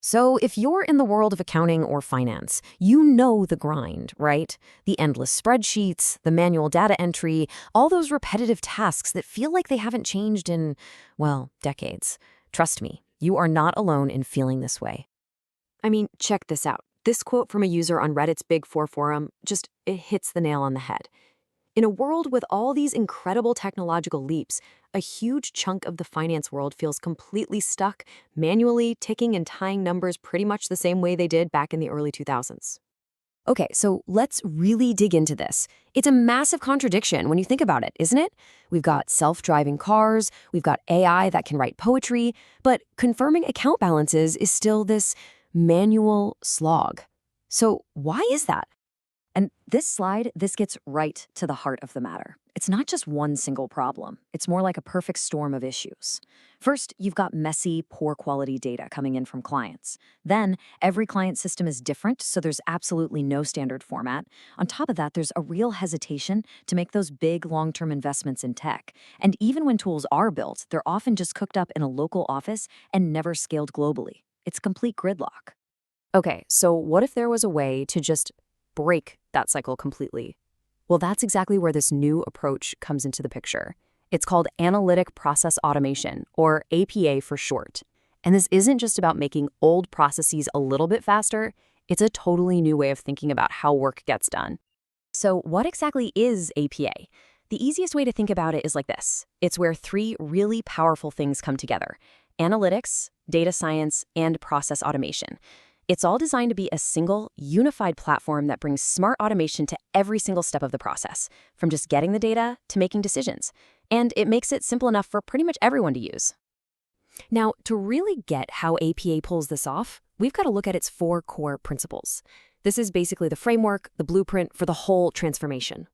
So if you're in the world of accounting or finance, you know the grind, right? The endless spreadsheets, the manual data entry, all those repetitive tasks that feel like they haven't changed in, well, decades. Trust me, you are not alone in feeling this way. I mean, check this out. This quote from a user on Reddit's Big Four forum it hits the nail on the head. In a world with all these incredible technological leaps, a huge chunk of the finance world feels completely stuck, manually ticking and tying numbers pretty much the same way they did back in the early 2000s. Okay, so let's really dig into this. It's a massive contradiction when you think about it, isn't it? We've got self-driving cars, we've got AI that can write poetry, but confirming account balances is still this manual slog. So why is that? And this gets right to the heart of the matter. It's not just one single problem. It's more like a perfect storm of issues. First, you've got messy, poor quality data coming in from clients. Then, every client system is different, so there's absolutely no standard format. On top of that, there's a real hesitation to make those big, long-term investments in tech. And even when tools are built, they're often just cooked up in a local office and never scaled globally. It's complete gridlock. Okay, so what if there was a way to just break that cycle completely? Well, that's exactly where this new approach comes into the picture. It's called Analytic Process Automation, or APA for short. And this isn't just about making old processes a little bit faster, it's a totally new way of thinking about how work gets done. So what exactly is APA? The easiest way to think about it is like this. It's where three really powerful things come together: analytics, data science, and process automation. It's all designed to be a single, unified platform that brings smart automation to every single step of the process, from just getting the data to making decisions. And it makes it simple enough for pretty much everyone to use. Now, to really get how APA pulls this off, we've got to look at its four core principles. This is basically the framework, the blueprint for the whole transformation.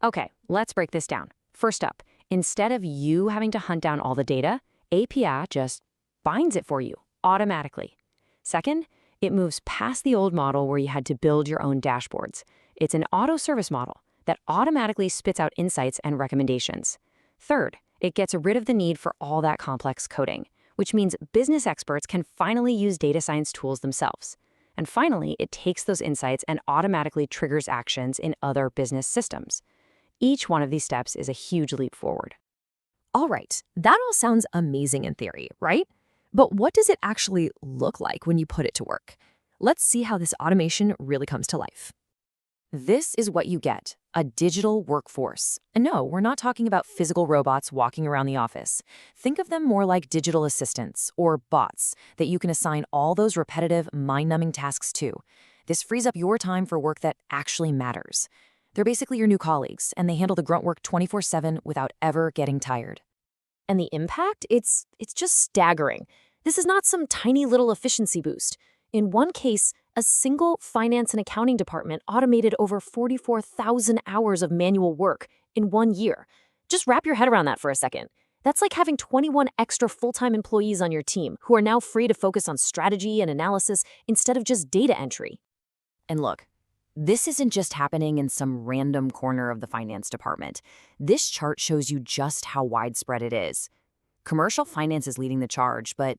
Okay, let's break this down. First up, instead of you having to hunt down all the data, APA just finds it for you automatically. Second, it moves past the old model where you had to build your own dashboards. It's an auto-service model that automatically spits out insights and recommendations. Third, it gets rid of the need for all that complex coding, which means business experts can finally use data science tools themselves. And finally, it takes those insights and automatically triggers actions in other business systems. Each one of these steps is a huge leap forward. All right, that all sounds amazing in theory, right? But what does it actually look like when you put it to work? Let's see how this automation really comes to life. This is what you get: a digital workforce. And no, we're not talking about physical robots walking around the office. Think of them more like digital assistants or bots that you can assign all those repetitive, mind-numbing tasks to. This frees up your time for work that actually matters. They're basically your new colleagues, and they handle the grunt work 24/7 without ever getting tired. And the impact? It's just staggering. This is not some tiny little efficiency boost. In one case, a single finance and accounting department automated over 44,000 hours of manual work in 1 year. Just wrap your head around that for a second. That's like having 21 extra full-time employees on your team who are now free to focus on strategy and analysis instead of just data entry. And look, this isn't just happening in some random corner of the finance department. This chart shows you just how widespread it is. Commercial finance is leading the charge, but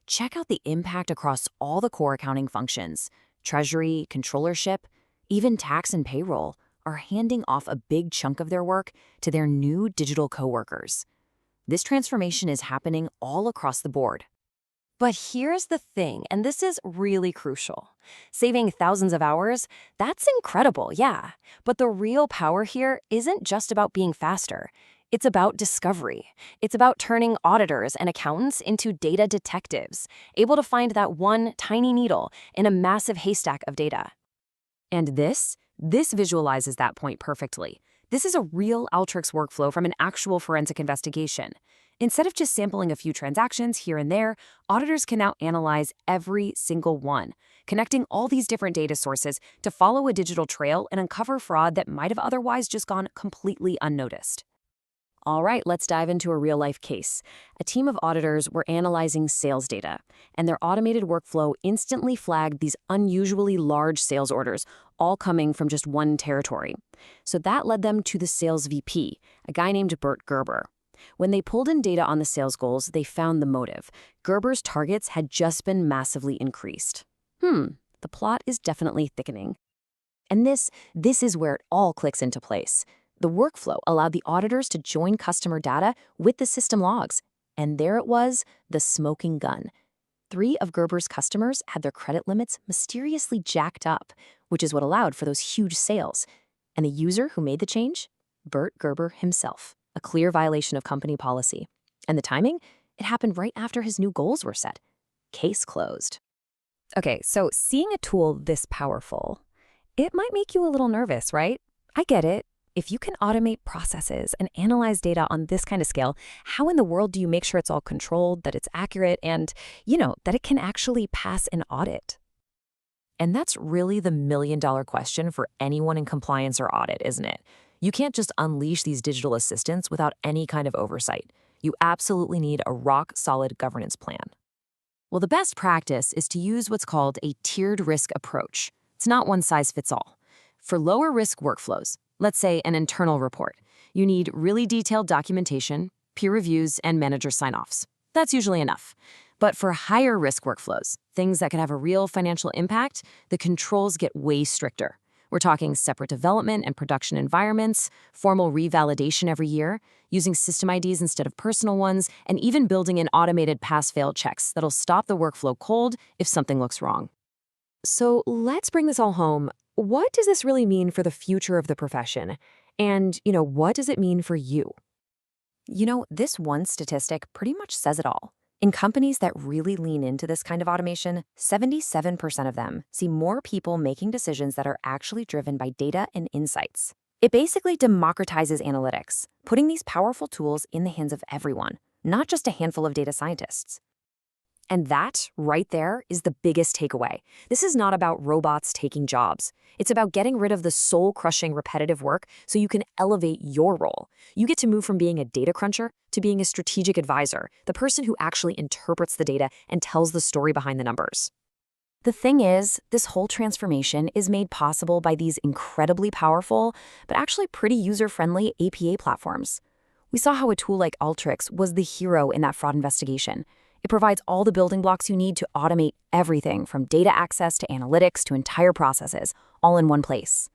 check out the impact across all the core accounting functions. Treasury, controllership, even tax and payroll are handing off a big chunk of their work to their new digital coworkers. This transformation is happening all across the board. But here's the thing, and this is really crucial. Saving thousands of hours, that's incredible, yeah. But the real power here isn't just about being faster. It's about discovery. It's about turning auditors and accountants into data detectives, able to find that one tiny needle in a massive haystack of data. And this visualizes that point perfectly. This is a real Alteryx workflow from an actual forensic investigation. Instead of just sampling a few transactions here and there, auditors can now analyze every single one, connecting all these different data sources to follow a digital trail and uncover fraud that might have otherwise just gone completely unnoticed. All right, let's dive into a real-life case. A team of auditors were analyzing sales data, and their automated workflow instantly flagged these unusually large sales orders, all coming from just one territory. So that led them to the sales VP, a guy named Bert Gerber. When they pulled in data on the sales goals, they found the motive. Gerber's targets had just been massively increased. The plot is definitely thickening. And this is where it all clicks into place. The workflow allowed the auditors to join customer data with the system logs. And there it was, the smoking gun. 3 of Gerber's customers had their credit limits mysteriously jacked up, which is what allowed for those huge sales. And the user who made the change? Bert Gerber himself, a clear violation of company policy. And the timing? It happened right after his new goals were set. Case closed. Okay, so seeing a tool this powerful, it might make you a little nervous, right? I get it. If you can automate processes and analyze data on this kind of scale, how in the world do you make sure it's all controlled, that it's accurate, and, that it can actually pass an audit? And that's really the million-dollar question for anyone in compliance or audit, isn't it? You can't just unleash these digital assistants without any kind of oversight. You absolutely need a rock-solid governance plan. Well, the best practice is to use what's called a tiered risk approach. It's not one size fits all. For lower risk workflows, let's say an internal report, you need really detailed documentation, peer reviews, and manager sign-offs. That's usually enough. But for higher risk workflows, things that could have a real financial impact, the controls get way stricter. We're talking separate development and production environments, formal revalidation every year, using system IDs instead of personal ones, and even building in automated pass-fail checks that'll stop the workflow cold if something looks wrong. So let's bring this all home. What does this really mean for the future of the profession? And, what does it mean for you? This one statistic pretty much says it all. In companies that really lean into this kind of automation, 77% of them see more people making decisions that are actually driven by data and insights. It basically democratizes analytics, putting these powerful tools in the hands of everyone, not just a handful of data scientists. And that, right there, is the biggest takeaway. This is not about robots taking jobs. It's about getting rid of the soul-crushing repetitive work so you can elevate your role. You get to move from being a data cruncher to being a strategic advisor, the person who actually interprets the data and tells the story behind the numbers. The thing is, this whole transformation is made possible by these incredibly powerful, but actually pretty user-friendly APA platforms. We saw how a tool like Alteryx was the hero in that fraud investigation. It provides all the building blocks you need to automate everything from data access to analytics to entire processes, all in one place.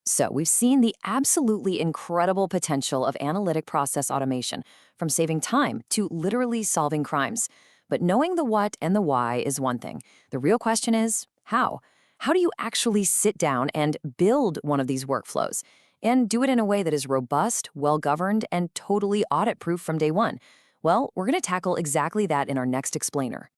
So we've seen the absolutely incredible potential of analytic process automation, from saving time to literally solving crimes. But knowing the what and the why is one thing. The real question is, how? How do you actually sit down and build one of these workflows and do it in a way that is robust, well-governed, and totally audit-proof from day one? Well, we're going to tackle exactly that in our next explainer.